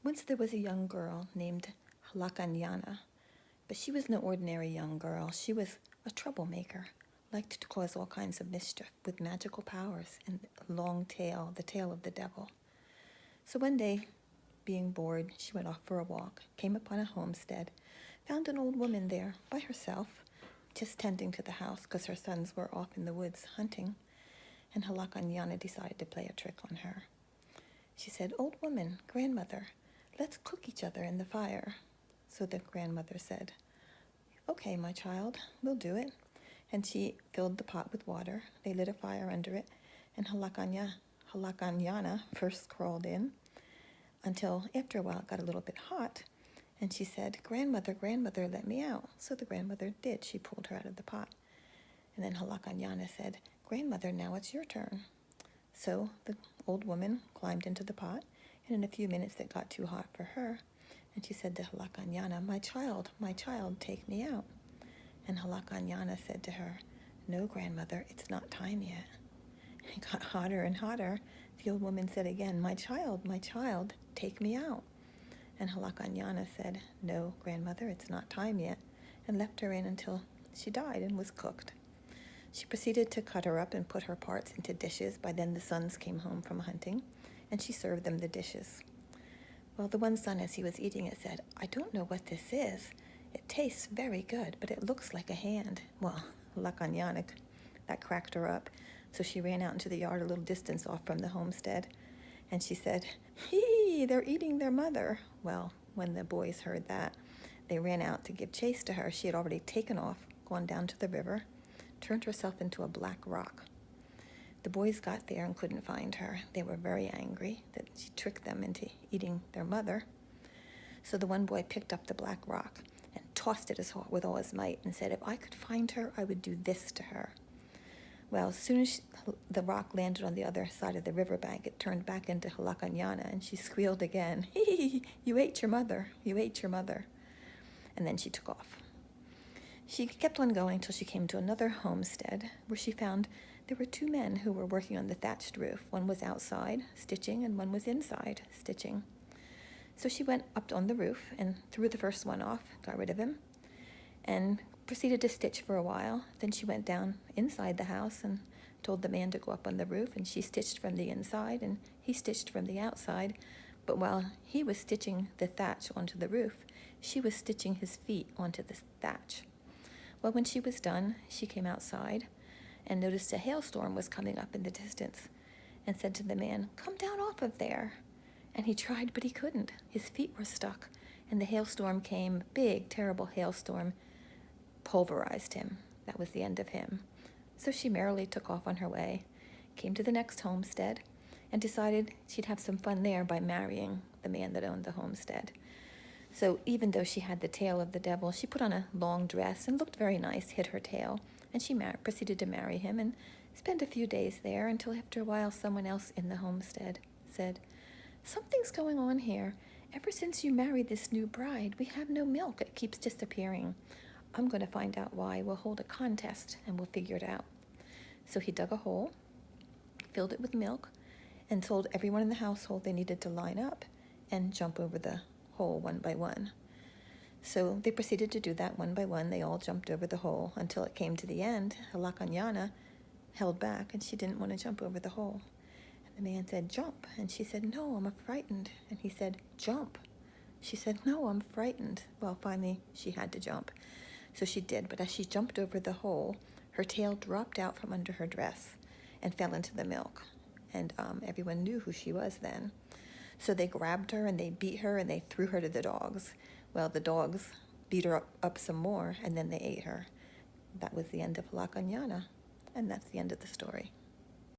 Once there was a young girl named Halakanyana, but she was no ordinary young girl. She was a troublemaker, liked to cause all kinds of mischief with magical powers and a long tail, the tail of the devil. So one day, being bored, she went off for a walk, came upon a homestead, found an old woman there by herself, just tending to the house because her sons were off in the woods hunting, and Halakanyana decided to play a trick on her. She said, "Old woman, grandmother, let's cook each other in the fire." So the grandmother said, "Okay, my child, we'll do it." And she filled the pot with water. They lit a fire under it, and Halakanyana first crawled in until after a while it got a little bit hot, and she said, "Grandmother, grandmother, let me out." So the grandmother did. She pulled her out of the pot. And then Halakanyana said, "Grandmother, now it's your turn." So the old woman climbed into the pot, and in a few minutes it got too hot for her. And she said to Halakanyana, my child, take me out." And Halakanyana said to her, "No, grandmother, it's not time yet." It got hotter and hotter. The old woman said again, my child, take me out." And Halakanyana said, "No, grandmother, it's not time yet," and left her in until she died and was cooked. She proceeded to cut her up and put her parts into dishes. By then the sons came home from hunting, and she served them the dishes. Well, the one son, as he was eating it, said, "I don't know what this is. It tastes very good, but it looks like a hand." Well, Halakanyana, that cracked her up. So she ran out into the yard a little distance off from the homestead, and she said, "Hee, they're eating their mother." Well, when the boys heard that, they ran out to give chase to her. She had already taken off, gone down to the river, turned herself into a black rock. The boys got there and couldn't find her. They were very angry that she tricked them into eating their mother. So the one boy picked up the black rock and tossed it with all his might and said, "If I could find her, I would do this to her." Well, as soon as the rock landed on the other side of the riverbank, it turned back into Halakanyana, and she squealed again, "Hee, you ate your mother, you ate your mother." And then she took off. She kept on going till she came to another homestead, where she found there were two men who were working on the thatched roof. One was outside stitching, and one was inside stitching. So she went up on the roof and threw the first one off, got rid of him, and proceeded to stitch for a while. Then she went down inside the house and told the man to go up on the roof, and she stitched from the inside and he stitched from the outside. But while he was stitching the thatch onto the roof, she was stitching his feet onto the thatch. Well, when she was done, she came outside and noticed a hailstorm was coming up in the distance and said to the man, "Come down off of there." And he tried, but he couldn't. His feet were stuck, and the hailstorm came, big, terrible hailstorm, pulverized him. That was the end of him. So she merrily took off on her way, came to the next homestead, and decided she'd have some fun there by marrying the man that owned the homestead. So even though she had the tail of the devil, she put on a long dress and looked very nice, hid her tail, and she proceeded to marry him and spent a few days there until after a while someone else in the homestead said, "Something's going on here. Ever since you married this new bride, we have no milk. It keeps disappearing. I'm going to find out why. We'll hold a contest and we'll figure it out." So he dug a hole, filled it with milk, and told everyone in the household they needed to line up and jump over the hole one by one. So they proceeded to do that one by one. They all jumped over the hole until it came to the end. Halakanyana held back and she didn't want to jump over the hole. And the man said, "Jump." And she said, "No, I'm frightened." And he said, "Jump." She said, "No, I'm frightened." Well, finally she had to jump. So she did, but as she jumped over the hole, her tail dropped out from under her dress and fell into the milk. And everyone knew who she was then. So they grabbed her and they beat her and they threw her to the dogs. Well, the dogs beat her up some more, and then they ate her. That was the end of Halakanyana, and that's the end of the story.